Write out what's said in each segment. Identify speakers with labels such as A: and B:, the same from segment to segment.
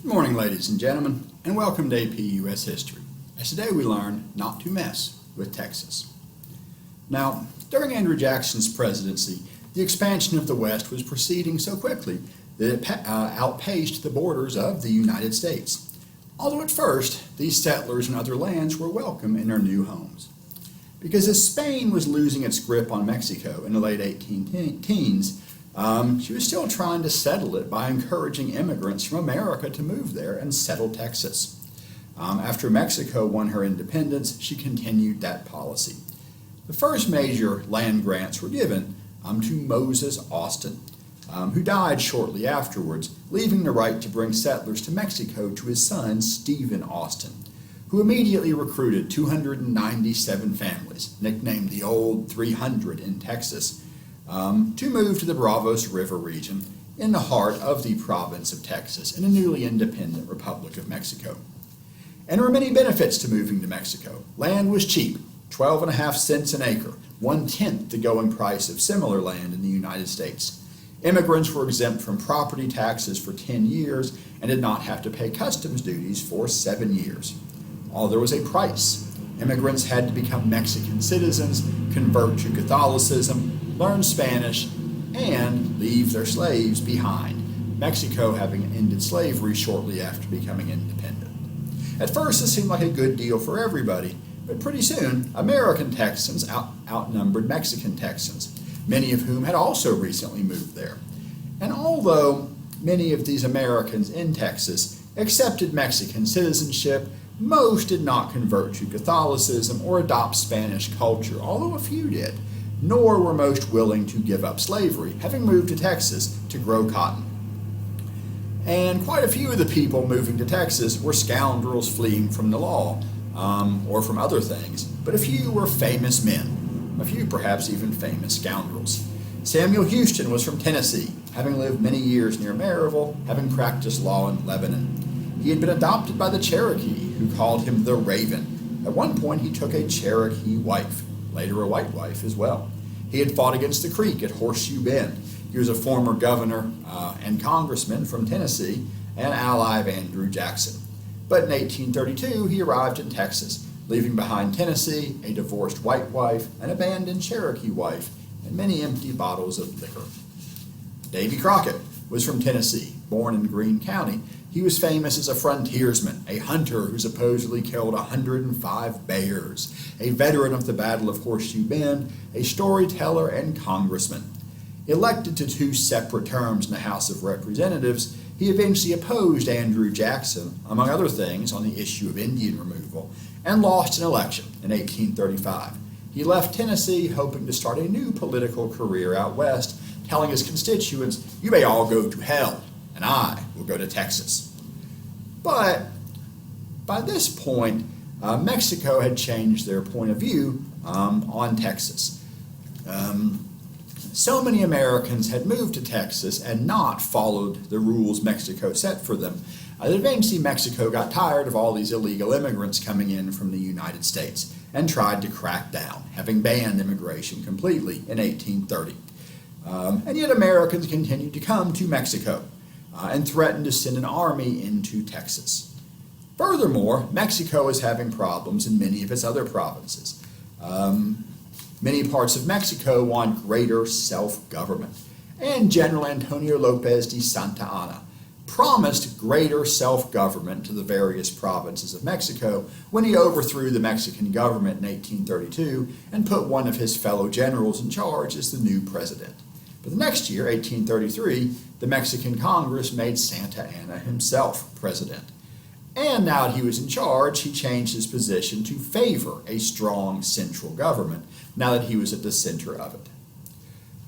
A: Good morning, ladies and gentlemen, and welcome to AP US History, as today we learn not to mess with Texas. Now, during Andrew Jackson's presidency, the expansion of the West was proceeding so quickly that it outpaced the borders of the United States. Although at first, these settlers in other lands were welcome in their new homes. Because as Spain was losing its grip on Mexico in the late 1810s, she was still trying to settle it by encouraging immigrants from America to move there and settle Texas. After Mexico won her independence, she continued that policy. The first major land grants were given to Moses Austin, who died shortly afterwards, leaving the right to bring settlers to Mexico to his son, Stephen Austin, who immediately recruited 297 families, nicknamed the Old 300 in Texas, to move to the Bravos River region in the heart of the province of Texas in a newly independent Republic of Mexico. And there were many benefits to moving to Mexico. Land was cheap, 12.5 cents an acre, 1/10 the going price of similar land in the United States. Immigrants were exempt from property taxes for 10 years and did not have to pay customs duties for 7 years. Although there was a price. Immigrants had to become Mexican citizens, convert to Catholicism, learn Spanish, and leave their slaves behind, Mexico having ended slavery shortly after becoming independent. At first, this seemed like a good deal for everybody, but pretty soon, American Texans outnumbered Mexican Texans, many of whom had also recently moved there. And although many of these Americans in Texas accepted Mexican citizenship, most did not convert to Catholicism or adopt Spanish culture, although a few did, nor were most willing to give up slavery, having moved to Texas to grow cotton. And quite a few of the people moving to Texas were scoundrels fleeing from the law, or from other things, but a few were famous men, a few perhaps even famous scoundrels. Samuel Houston was from Tennessee, having lived many years near Maryville, having practiced law in Lebanon. He had been adopted by the Cherokee, who called him the Raven. At one point he took a Cherokee wife, later a white wife as well. He had fought against the Creek at Horseshoe Bend. He was a former governor and congressman from Tennessee, and ally of Andrew Jackson. But in 1832 he arrived in Texas, leaving behind Tennessee, a divorced white wife, an abandoned Cherokee wife, and many empty bottles of liquor. Davy Crockett was from Tennessee, born in Greene County. He was famous as a frontiersman, a hunter who supposedly killed 105 bears, a veteran of the Battle of Horseshoe Bend, a storyteller and congressman. Elected to 2 separate terms in the House of Representatives, he eventually opposed Andrew Jackson, among other things, on the issue of Indian removal, and lost an election in 1835. He left Tennessee hoping to start a new political career out west, telling his constituents, "You may all go to hell, and I will go to Texas." But by this point, Mexico had changed their point of view on Texas. So many Americans had moved to Texas and not followed the rules Mexico set for them that eventually Mexico got tired of all these illegal immigrants coming in from the United States and tried to crack down, having banned immigration completely in 1830. And yet Americans continued to come to Mexico and threatened to send an army into Texas. Furthermore, Mexico is having problems in many of its other provinces. Many parts of Mexico want greater self-government, and General Antonio López de Santa Anna promised greater self-government to the various provinces of Mexico when he overthrew the Mexican government in 1832 and put one of his fellow generals in charge as the new president. But the next year, 1833, the Mexican Congress made Santa Anna himself president. And now that he was in charge, he changed his position to favor a strong central government, now that he was at the center of it.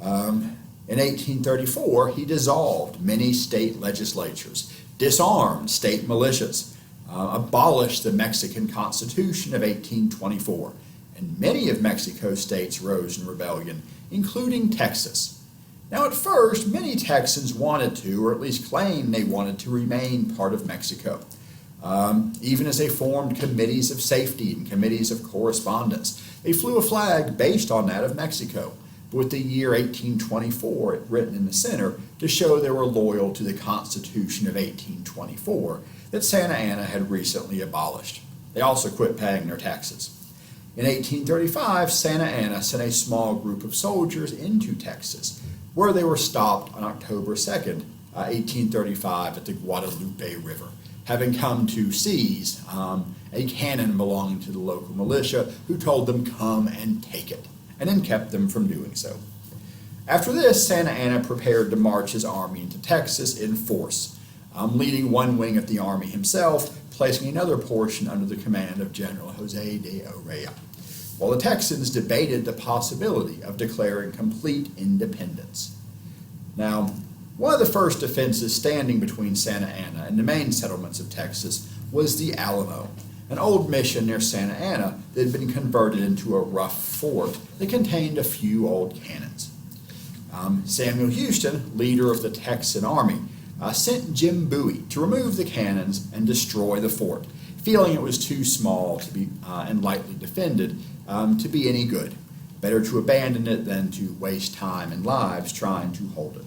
A: In 1834, he dissolved many state legislatures, disarmed state militias, abolished the Mexican Constitution of 1824, and many of Mexico's states rose in rebellion, including Texas. Now at first, many Texans wanted to, or at least claimed they wanted to, remain part of Mexico, even as they formed committees of safety and committees of correspondence. They flew a flag based on that of Mexico. but with the year 1824 written in the center to show they were loyal to the Constitution of 1824 that Santa Anna had recently abolished. They also quit paying their taxes. In 1835, Santa Anna sent a small group of soldiers into Texas, where they were stopped on October 2nd, 1835 at the Guadeloupe River, having come to seize a cannon belonging to the local militia, who told them come and take it, and then kept them from doing so. After this, Santa Anna prepared to march his army into Texas in force, leading one wing of the army himself, placing another portion under the command of General José de Urrea, while the Texans debated the possibility of declaring complete independence. Now, one of the first defenses standing between Santa Anna and the main settlements of Texas was the Alamo, an old mission near Santa Anna that had been converted into a rough fort that contained a few old cannons. Samuel Houston, leader of the Texan army, sent Jim Bowie to remove the cannons and destroy the fort, feeling it was too small to be and lightly defended to be any good. Better to abandon it than to waste time and lives trying to hold it.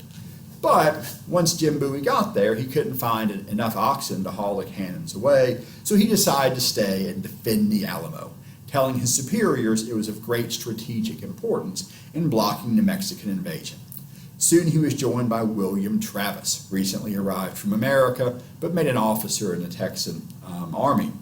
A: But once Jim Bowie got there, he couldn't find enough oxen to haul the cannons away, so he decided to stay and defend the Alamo, telling his superiors it was of great strategic importance in blocking the Mexican invasion. Soon he was joined by William Travis, recently arrived from America, but made an officer in the Texan army,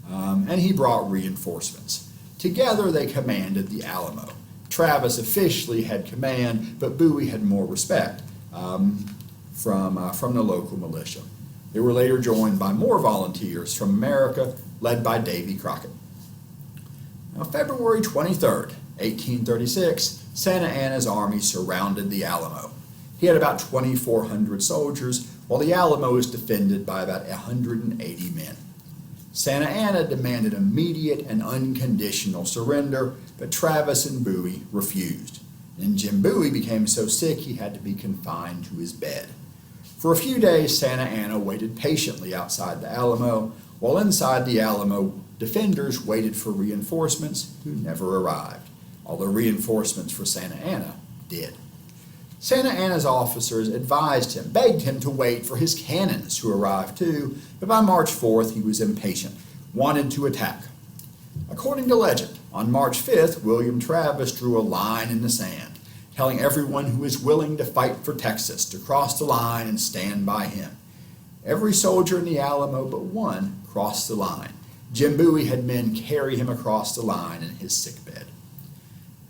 A: and he brought reinforcements. Together they commanded the Alamo. Travis officially had command, but Bowie had more respect from the local militia. They were later joined by more volunteers from America, led by Davy Crockett. Now, February 23rd, 1836, Santa Anna's army surrounded the Alamo. He had about 2,400 soldiers, while the Alamo was defended by about 180 men. Santa Anna demanded immediate and unconditional surrender, but Travis and Bowie refused. And Jim Bowie became so sick he had to be confined to his bed. For a few days, Santa Anna waited patiently outside the Alamo, while inside the Alamo, defenders waited for reinforcements who never arrived, although reinforcements for Santa Anna did. Santa Anna's officers advised him, begged him to wait for his cannons to arrive too, but by March 4th he was impatient, wanted to attack. According to legend, on March 5th, William Travis drew a line in the sand, telling everyone who was willing to fight for Texas to cross the line and stand by him. Every soldier in the Alamo but one crossed the line. Jim Bowie had men carry him across the line in his sickbed.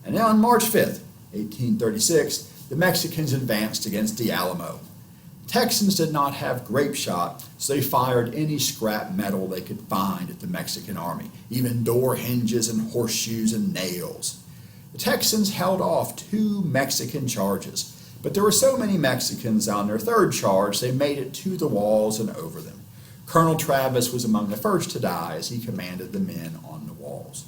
A: And then on March 5th, 1836, the Mexicans advanced against the Alamo. Texans did not have grape shot, so they fired any scrap metal they could find at the Mexican army, even door hinges and horseshoes and nails. The Texans held off 2 Mexican charges, but there were so many Mexicans on their third charge they made it to the walls and over them. Colonel Travis was among the first to die as he commanded the men on the walls.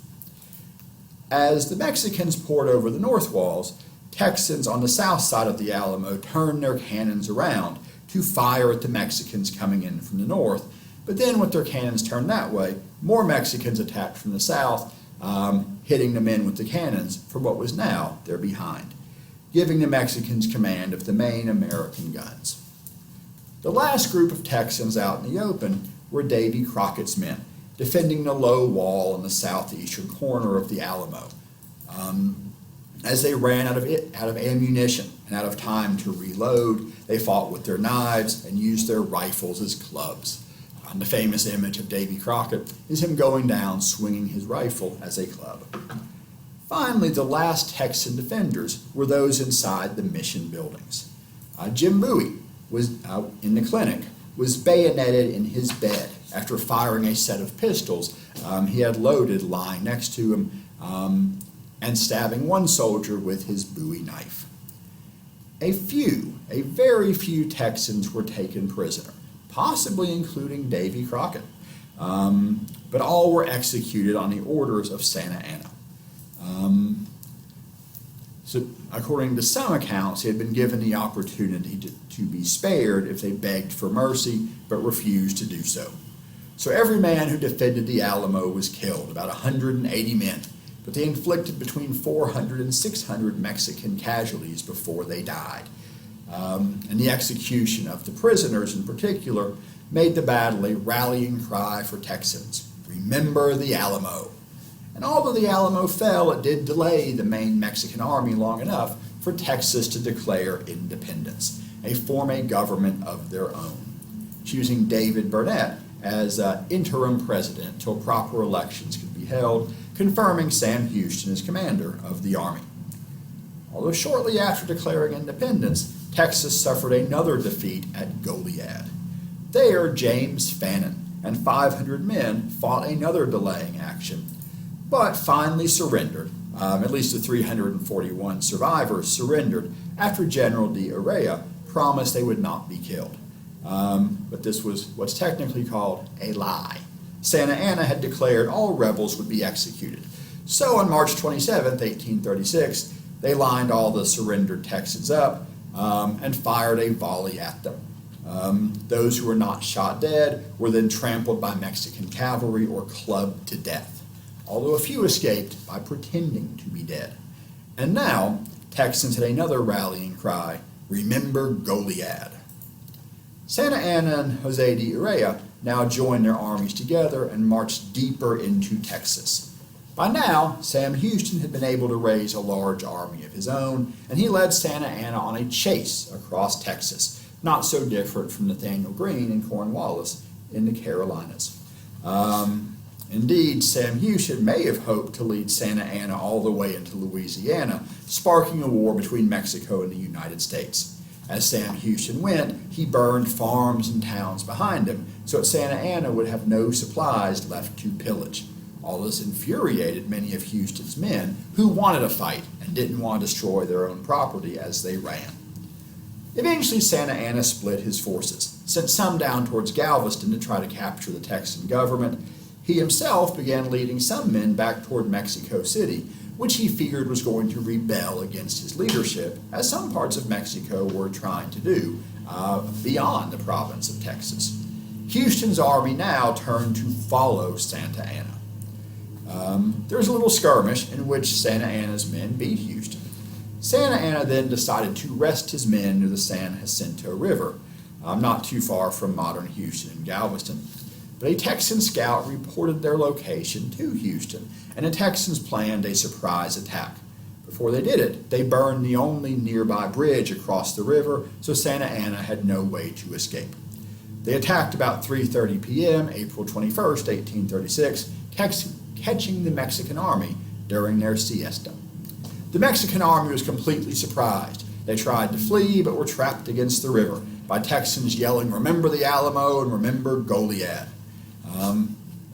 A: As the Mexicans poured over the north walls, Texans on the south side of the Alamo turned their cannons around to fire at the Mexicans coming in from the north, but then with their cannons turned that way, more Mexicans attacked from the south, hitting the men with the cannons from what was now their behind, giving the Mexicans command of the main American guns. The last group of Texans out in the open were Davy Crockett's men, defending the low wall in the southeastern corner of the Alamo. As they ran out of ammunition and out of time to reload, they fought with their knives and used their rifles as clubs. The famous image of Davy Crockett is him going down swinging his rifle as a club. Finally, the last Texan defenders were those inside the mission buildings. Jim Bowie was in the clinic, was bayoneted in his bed after firing a set of pistols he had loaded lying next to him, and stabbing one soldier with his Bowie knife. A very few Texans were taken prisoner, possibly including Davy Crockett, but all were executed on the orders of Santa Anna. So according to some accounts, he had been given the opportunity to be spared if they begged for mercy, but refused to do so. So every man who defended the Alamo was killed, about 180 men, but they inflicted between 400 and 600 Mexican casualties before they died. And the execution of the prisoners in particular made the battle a rallying cry for Texans. Remember the Alamo. And although the Alamo fell, it did delay the main Mexican army long enough for Texas to declare independence and form a government of their own, choosing David Burnett as interim president until proper elections could be held, confirming Sam Houston as commander of the army. Although shortly after declaring independence, Texas suffered another defeat at Goliad. There, James Fannin and 500 men fought another delaying action, but finally surrendered. At least the 341 survivors surrendered after General de Urrea promised they would not be killed. But this was what's technically called a lie. Santa Anna had declared all rebels would be executed. So on March 27, 1836, they lined all the surrendered Texans up and fired a volley at them. Those who were not shot dead were then trampled by Mexican cavalry or clubbed to death, although a few escaped by pretending to be dead. And now, Texans had another rallying cry, remember Goliad. Santa Anna and José de Urrea now joined their armies together and marched deeper into Texas. By now, Sam Houston had been able to raise a large army of his own, and he led Santa Anna on a chase across Texas, not so different from Nathaniel Greene and Cornwallis in the Carolinas. Indeed, Sam Houston may have hoped to lead Santa Anna all the way into Louisiana, sparking a war between Mexico and the United States. As Sam Houston went, he burned farms and towns behind him, so that Santa Anna would have no supplies left to pillage. All this infuriated many of Houston's men, who wanted a fight and didn't want to destroy their own property as they ran. Eventually, Santa Anna split his forces, sent some down towards Galveston to try to capture the Texan government. He himself began leading some men back toward Mexico City, which he figured was going to rebel against his leadership, as some parts of Mexico were trying to do beyond the province of Texas. Houston's army now turned to follow Santa Anna. There was a little skirmish in which Santa Anna's men beat Houston. Santa Anna then decided to rest his men near the San Jacinto River, not too far from modern Houston and Galveston. But a Texan scout reported their location to Houston, and the Texans planned a surprise attack. Before they did it, they burned the only nearby bridge across the river, so Santa Anna had no way to escape. They attacked about 3:30 p.m., April 21st, 1836, catching the Mexican army during their siesta. The Mexican army was completely surprised. They tried to flee, but were trapped against the river by Texans yelling, remember the Alamo and remember Goliad.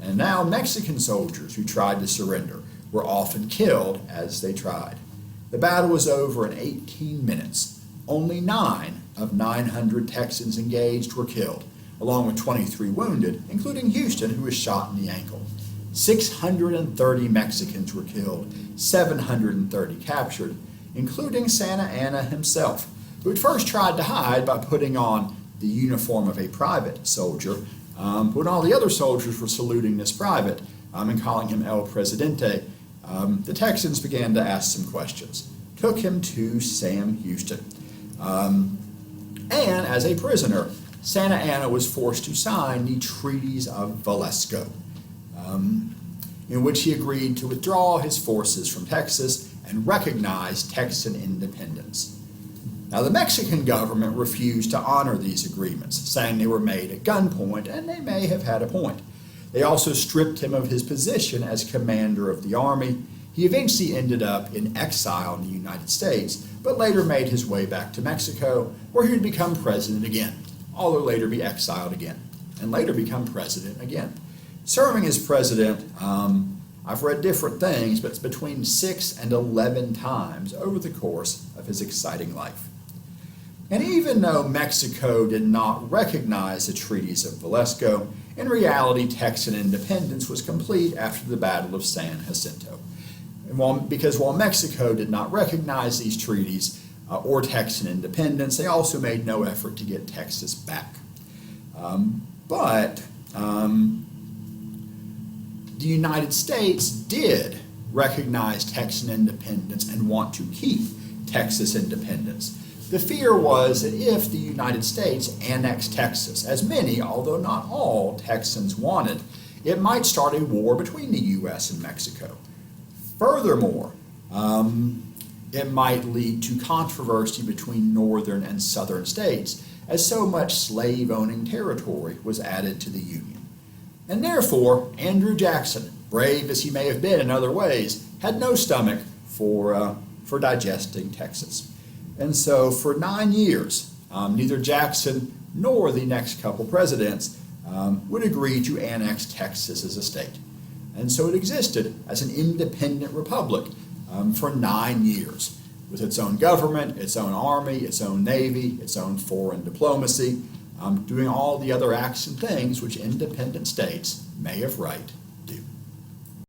A: And now Mexican soldiers who tried to surrender were often killed as they tried. The battle was over in 18 minutes. Only 9 of 900 Texans engaged were killed, along with 23 wounded, including Houston, who was shot in the ankle. 630 Mexicans were killed, 730 captured, including Santa Anna himself, who had first tried to hide by putting on the uniform of a private soldier. When all the other soldiers were saluting this private and calling him El Presidente, the Texans began to ask some questions. Took him to Sam Houston. And as a prisoner, Santa Anna was forced to sign the Treaties of Valesco, in which he agreed to withdraw his forces from Texas and recognize Texan independence. Now, the Mexican government refused to honor these agreements, saying they were made at gunpoint, and they may have had a point. They also stripped him of his position as commander of the army. He eventually ended up in exile in the United States, but later made his way back to Mexico, where he would become president again, although later be exiled again, and later become president again. Serving as president, I've read different things, but it's between 6 and 11 times over the course of his exciting life. And even though Mexico did not recognize the Treaties of Valesco, in reality, Texan independence was complete after the Battle of San Jacinto. Because while Mexico did not recognize these treaties or Texan independence, they also made no effort to get Texas back. But the United States did recognize Texan independence and want to keep Texas independence. The fear was that if the United States annexed Texas, as many, although not all, Texans wanted, it might start a war between the U.S. and Mexico. Furthermore, it might lead to controversy between northern and southern states, as so much slave-owning territory was added to the Union. And therefore, Andrew Jackson, brave as he may have been in other ways, had no stomach for digesting Texas. And so for 9 years, neither Jackson nor the next couple presidents would agree to annex Texas as a state. And so it existed as an independent republic for 9 years, with its own government, its own army, its own navy, its own foreign diplomacy, doing all the other acts and things which independent states may of right